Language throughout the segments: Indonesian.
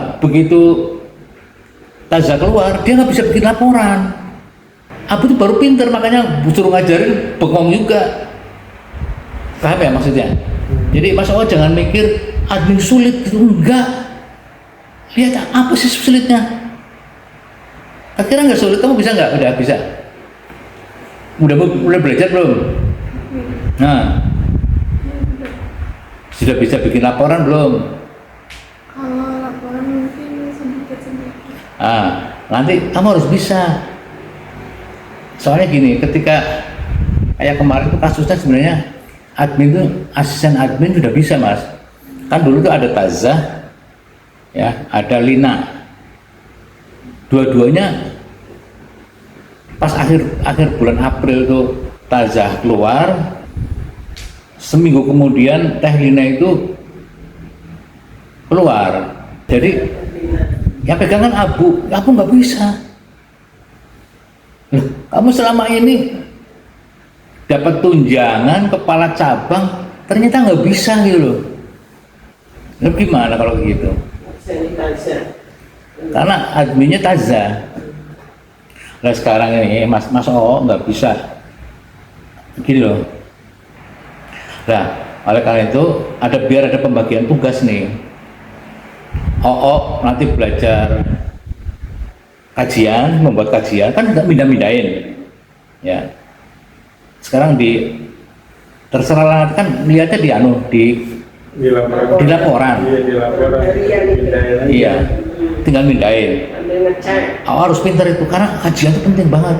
Nah, begitu Taza keluar, dia nggak bisa bikin laporan. Abu itu baru pinter, makanya suruh ngajarin bengong juga. Paham ya maksudnya? Jadi Mas O jangan mikir admin sulit gitu, enggak. Lihat apa sih sulitnya? Akhirnya nggak sulit, kamu bisa nggak? Udah bisa. Udah belajar belum? Nah, sudah bisa bikin laporan belum? Kalau laporan mungkin sedikit-sedikit. Nanti kamu harus bisa. Soalnya gini, ketika kayak kemarin itu kasusnya sebenarnya admin itu, asisten admin sudah bisa Mas. Kan dulu tuh ada Taza, ya, ada Lina. Dua-duanya pas akhir bulan April tuh Taza keluar, seminggu kemudian Teh Lina itu keluar. Jadi yang pegangan Abu nggak bisa. Loh, kamu selama ini dapat tunjangan kepala cabang, ternyata nggak bisa gitu loh. Lalu gimana kalau gitu? Karena adminnya Taza. Nah sekarang ini Mas O nggak bisa gini loh. Nah oleh karena itu biar ada pembagian tugas nih. Nanti belajar kajian, membuat kajian kan nggak mindah-mindahin ya. Sekarang terserah kan lihatnya di laporan. Iya, tinggal mindahin. Harus pintar itu karena kajian itu penting banget.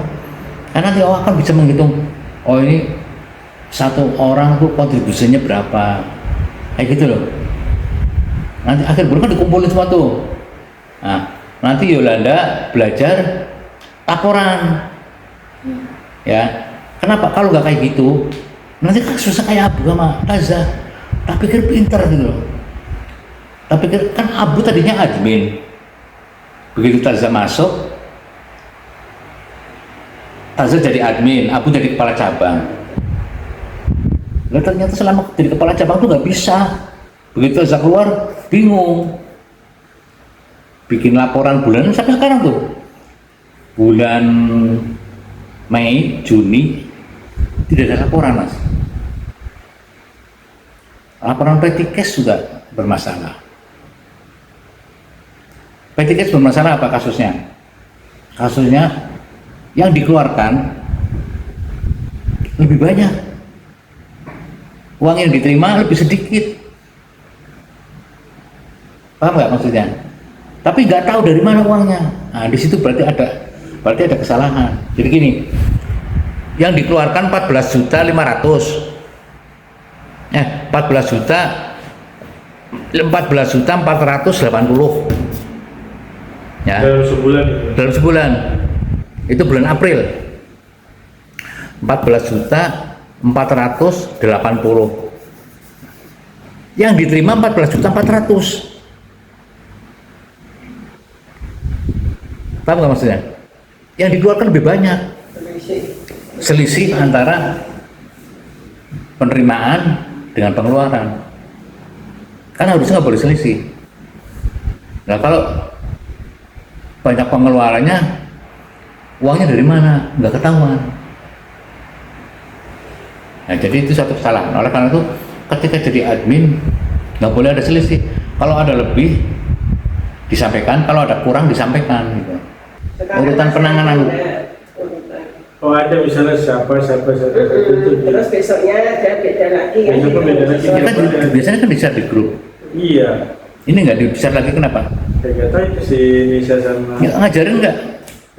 Karena nanti akan bisa menghitung, ini satu orang tuh kontribusinya berapa, kayak gitu loh. Nanti akhir bulan kan dikumpulin semua tuh. Nah, nanti Yolanda belajar laporan, ya. Kenapa? Kalau nggak kayak gitu, nanti kan susah kayak Abu sama Taza. Tak pikir pinter gitu loh. Tak pikir kan Abu tadinya admin. Begitu Taza masuk, Taza jadi admin, Abu jadi kepala cabang. Lalu ternyata selama jadi kepala cabang tuh nggak bisa. Begitu Taza keluar, bingung. Bikin laporan bulanan sampai sekarang tuh. Bulan Mei, Juni, tidak ada laporan Mas. Laporan Petikes juga bermasalah. Petikes bermasalah apa kasusnya? Kasusnya yang dikeluarkan lebih banyak, uang yang diterima lebih sedikit. Paham nggak maksudnya? Tapi nggak tahu dari mana uangnya. Nah di situ berarti ada kesalahan. Jadi gini, yang dikeluarkan 14.500.000. 14 juta 480 ya, dalam sebulan itu bulan April 14.480.000 yang diterima 14.400.000. Paham nggak maksudnya? Yang dikeluarkan lebih banyak, selisih antara penerimaan dengan pengeluaran, karena harusnya nggak boleh selisih. Nah kalau banyak pengeluarannya, uangnya dari mana nggak ketahuan. Nah jadi itu satu kesalahan. Oleh karena itu ketika jadi admin nggak boleh ada selisih. Kalau ada lebih disampaikan, kalau ada kurang disampaikan gitu. Urutan penanganan. Oh ada misalnya siapa itu. Terus besoknya ada beda lagi kan? Biasanya kan di-share di grup. Iya. Ini nggak di-share lagi, kenapa? Saya kata itu si Nisa sama. Ya, ngajarin nggak?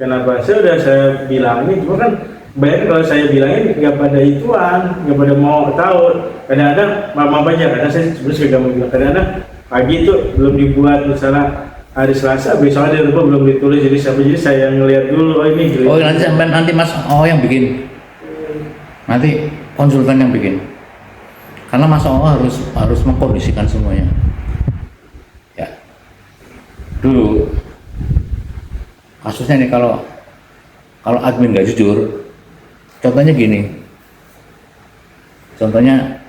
Kenapa? Saya bilangin, cuma kan bayangin kalau saya bilangin nggak pada ituan, nggak pada mau tahu. Kadang-kadang mama banyak, kadang saya sebenarnya nggak mau bilang. Kadang-kadang pagi itu belum dibuat misalnya. Hari Selasa, besoknya dia lupa belum ditulis, jadi saya ngeliat dulu, ini gitu. Oh nanti Mas yang bikin, nanti konsultan yang bikin, karena Mas harus mengkondisikan semuanya. Ya, dulu kasusnya nih kalau admin nggak jujur, contohnya gini,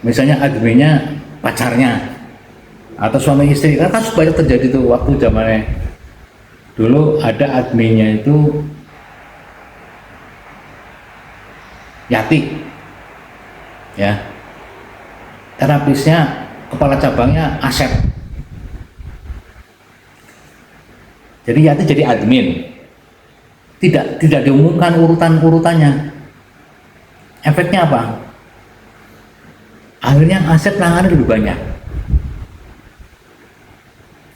misalnya adminnya pacarnya, atau suami istri, kan kasus banyak terjadi tuh waktu zamannya dulu ada adminnya itu Yati ya, terapisnya kepala cabangnya Asep. Jadi Yati jadi admin, tidak diumumkan urutannya. Efeknya apa? Akhirnya Asep nangani lebih banyak.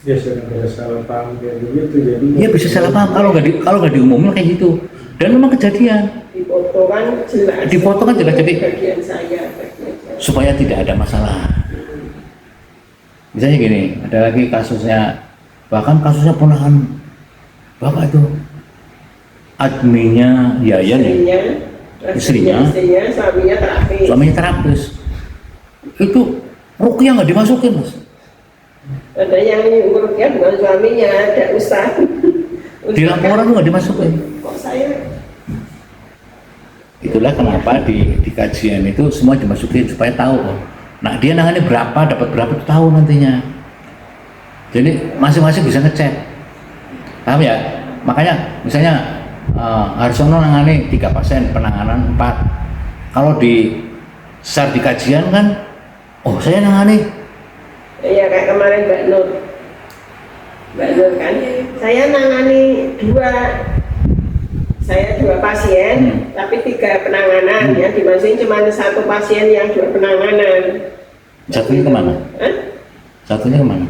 Dia sering ada salah paham kayak begitu, jadi Iya bisa salah paham kalau nggak diumumin kayak gitu. Dan memang kejadian. Dipoto kan jelas. Dipoto kan jelas, jadi bagian saya. supaya tidak ada masalah. Misalnya gini, ada lagi kasusnya, bahkan kasusnya ponakan bapak itu, adminnya Yayan ya, istrinya, suaminya terapis. Itu ruqyah nggak dimasukin mas. Ada yang ruqyah bukan suaminya, ada ustaz. Di laporan nggak dimasukin. Kok saya? Itulah kenapa di kajian itu semua dimasukin supaya tahu kok. Nah dia nangani berapa, dapat berapa itu tahu nantinya. Jadi masing-masing bisa ngecek. Paham ya? Makanya misalnya Harsono nangani 3 pasien, penanganan 4. Kalau di SAR di kajian kan, oh saya nangani. Iya kayak kemarin Mbak Nur kan, saya nangani 2 pasien, tapi 3 penanganan. Yang dimasukin cuma 1 pasien yang 2 penanganan. Satunya kemana? Hah? Satunya kemana?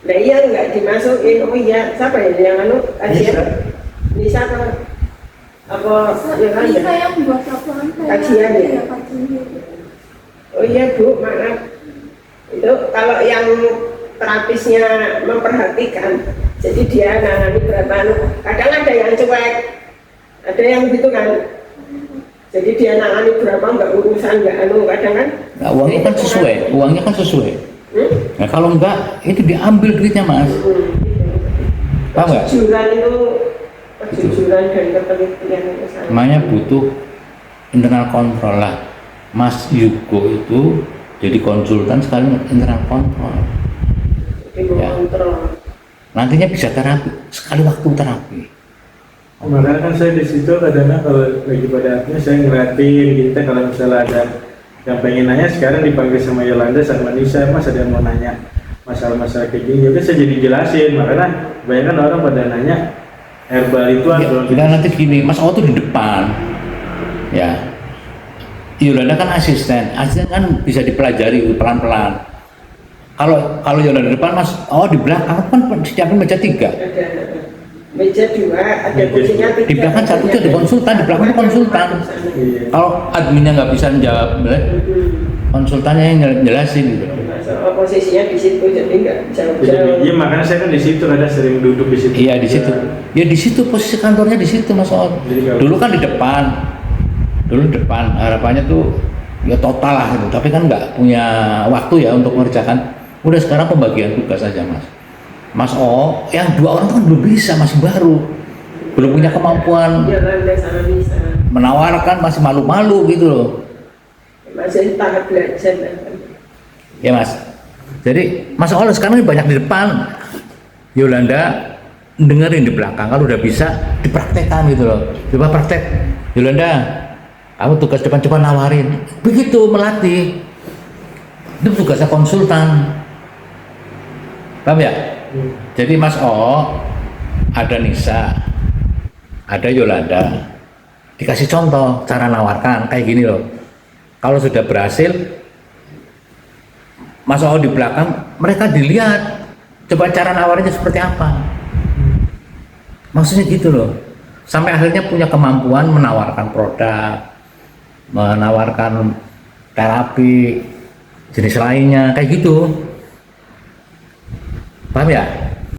Nah iya nggak dimasukin. Oh iya, siapa ya yang kajian? Nisa apa yang ada? Bisa yang buat laporan Kajian ya? Iya, kajian. Oh iya Bu, maaf. Itu kalau yang terapisnya memperhatikan, jadi dia nangani berapa, kadang ada yang cuek, ada yang gitu kan, jadi dia nangani berapa nggak urusan, nggak kadang kan. Nah, uangnya kan sesuai. Nah kalau enggak, itu diambil duitnya mas. Paham nggak? Kejujuran dan ketelitian itu sangat. Namanya butuh internal kontrol lah. Mas Yugo itu jadi konsultan sekali internal kontrol. Jadi mengontrol. Nantinya bisa terapi, sekali waktu terapi. makanya kan saya di situ kadang-kadang kalau lagi pada akhirnya saya ngeliatin kita kalau misalnya ada yang pengen nanya sekarang dipanggil sama Yolanda sama Nisa, mas ada yang mau nanya masalah-masalah kayak gini, jadi saya jadi jelasin. Makanya kebanyakan orang pada nanya herbal itu Ya, nanti gini, Mas O tuh di depan, ya. Yolanda kan asisten kan bisa dipelajari pelan-pelan. Kalau Yolanda di depan, Mas O di belakang kan siapin meja 3. Ada meja 2, ada kursinya 3. Di belakang satu itu ada konsultan, di belakang itu konsultan. Iya. Kalau adminnya nggak bisa menjawab, konsultannya yang jelasin gitu. Soal posisinya di situ, jadi nggak jauh-jauh. Iya makanya saya kan di situ kadang sering duduk di situ. Iya di situ. Ya di situ posisi kantornya di situ Mas O. Dulu kan di depan. Harapannya tuh ya total lah gitu. Tapi kan nggak punya waktu ya untuk mengerjakan. Udah sekarang pembagian tugas aja Mas. Mas O, yang 2 orang tuh kan belum bisa, masih baru, belum punya kemampuan Yolanda sama Nisa menawarkan, masih malu-malu gitu loh. masih tahap belajar. Ya Mas. Jadi Mas O sekarang ini banyak di depan. Yolanda dengerin di belakang. Kalau udah bisa dipraktekkan gitu loh. Coba praktek. Yolanda, kamu tugas depan coba nawarin. Begitu melatih. Itu tugasnya konsultan. Paham ya? Jadi Mas O, ada Nisa, ada Yolanda. Dikasih contoh cara nawarkan kayak gini loh. Kalau sudah berhasil, Mas O di belakang, mereka dilihat coba cara nawarnya seperti apa. Maksudnya gitu loh. Sampai akhirnya punya kemampuan menawarkan produk, menawarkan terapi jenis lainnya kayak gitu. Paham ya?